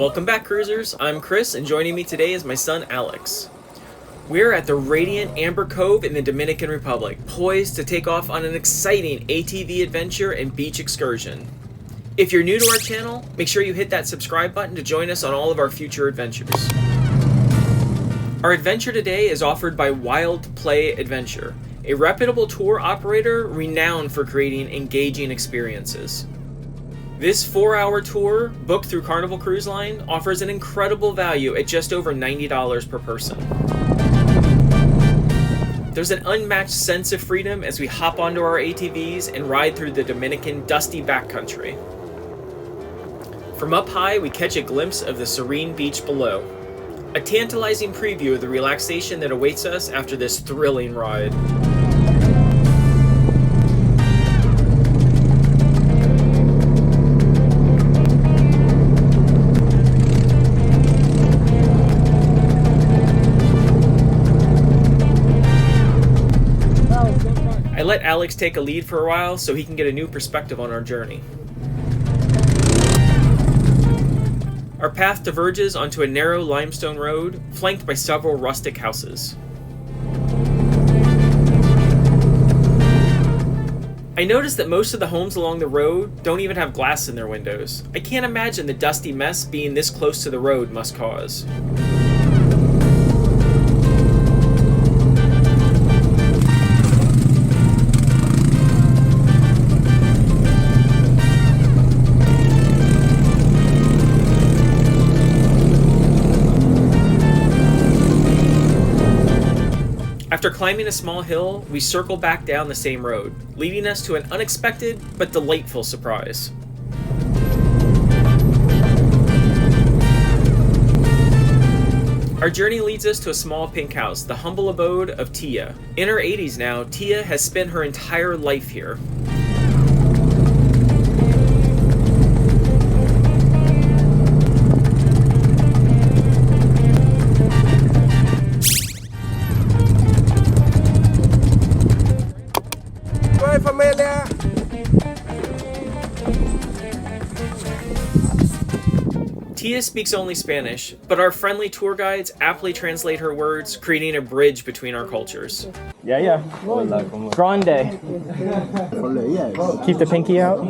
Welcome back, cruisers. I'm Chris, and joining me today is my son, Alex. We're at the radiant Amber Cove in the Dominican Republic, poised to take off on an exciting ATV adventure and beach excursion. If you're new to our channel, make sure you hit that subscribe button to join us on all of our future adventures. Our adventure today is offered by Wild Play Adventure, a reputable tour operator renowned for creating engaging experiences. This 4-hour tour, booked through Carnival Cruise Line, offers an incredible value at just over $90 per person. There's an unmatched sense of freedom as we hop onto our ATVs and ride through the Dominican dusty backcountry. From up high, we catch a glimpse of the serene beach below, a tantalizing preview of the relaxation that awaits us after this thrilling ride. I let Alex take a lead for a while so he can get a new perspective on our journey. Our path diverges onto a narrow limestone road, flanked by several rustic houses. I noticed that most of the homes along the road don't even have glass in their windows. I can't imagine the dusty mess being this close to the road must cause. After climbing a small hill, we circle back down the same road, leading us to an unexpected but delightful surprise. Our journey leads us to a small pink house, the humble abode of Tia. In her 80s now, Tia has spent her entire life here. Tia speaks only Spanish, but our friendly tour guides aptly translate her words, creating a bridge between our cultures. Yeah. Grande. Keep the pinky out.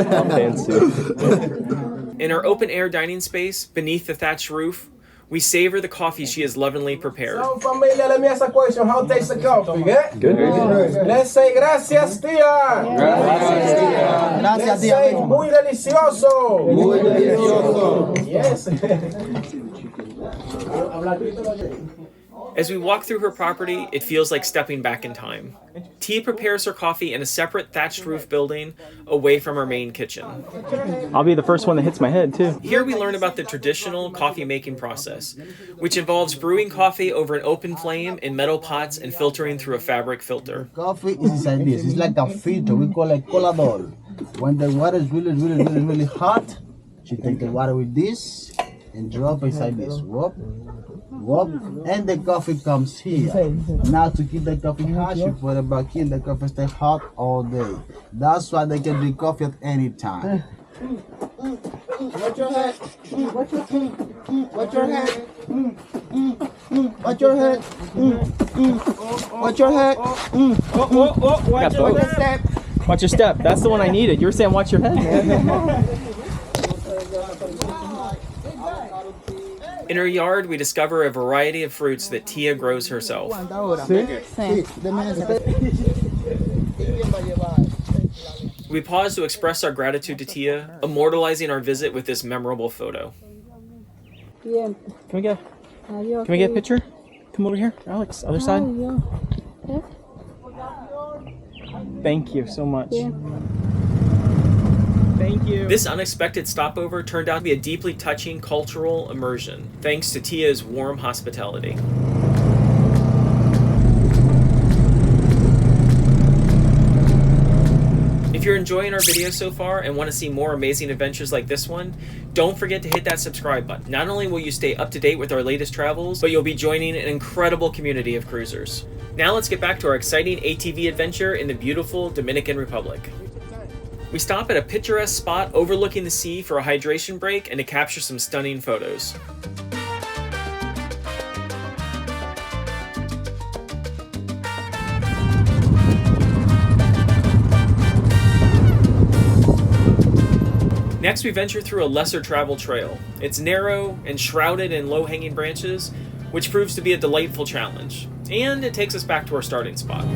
I'm fancy. In our open-air dining space, beneath the thatched roof, we savor the coffee she has lovingly prepared. So, familia, let me ask a question. How tastes the coffee? Good. Let's say gracias, tia. Gracias, tia. Let's say muy delicioso. Muy delicioso. Yes. As we walk through her property, it feels like stepping back in time. Tia prepares her coffee in a separate thatched roof building away from her main kitchen. I'll be the first one that hits my head, too. Here we learn about the traditional coffee making process, which involves brewing coffee over an open flame in metal pots and filtering through a fabric filter. Coffee is inside this. It's like a filter. We call it colador. When the water is really hot, you take the water with this and drop inside this. Whoop, and the coffee comes here. Now to keep the coffee hot, you put it back in. The coffee stays hot all day. That's why they can drink coffee at any time. Watch your head. Watch your head. Watch your head. Watch your head. Watch your head. Watch your step. Watch your step. That's the one I needed. You were saying watch your head, man. In her yard, we discover a variety of fruits that Tia grows herself. We pause to express our gratitude to Tia, immortalizing our visit with this memorable photo. Can we get a picture? Come over here, Alex. Other side. Thank you so much. Thank you. This unexpected stopover turned out to be a deeply touching cultural immersion, thanks to Tia's warm hospitality. If you're enjoying our video so far and want to see more amazing adventures like this one, don't forget to hit that subscribe button. Not only will you stay up to date with our latest travels, but you'll be joining an incredible community of cruisers. Now let's get back to our exciting ATV adventure in the beautiful Dominican Republic. We stop at a picturesque spot overlooking the sea for a hydration break and to capture some stunning photos. Next, we venture through a lesser traveled trail. It's narrow and shrouded in low-hanging branches, which proves to be a delightful challenge. And it takes us back to our starting spot.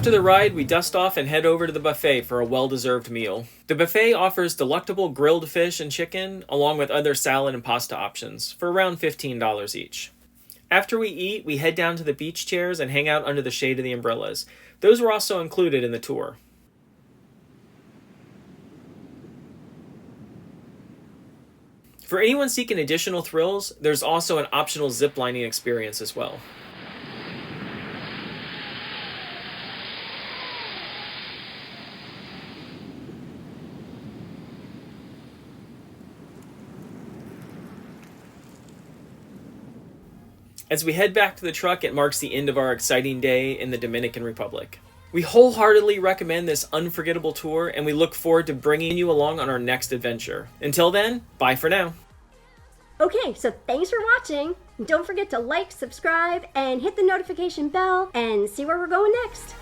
After the ride, we dust off and head over to the buffet for a well-deserved meal. The buffet offers delectable grilled fish and chicken, along with other salad and pasta options, for around $15 each. After we eat, we head down to the beach chairs and hang out under the shade of the umbrellas. Those were also included in the tour. For anyone seeking additional thrills, there's also an optional zip-lining experience as well. As we head back to the truck, it marks the end of our exciting day in the Dominican Republic. We wholeheartedly recommend this unforgettable tour, and we look forward to bringing you along on our next adventure. Until then, bye for now. Okay, so thanks for watching. Don't forget to like, subscribe, and hit the notification bell and see where we're going next.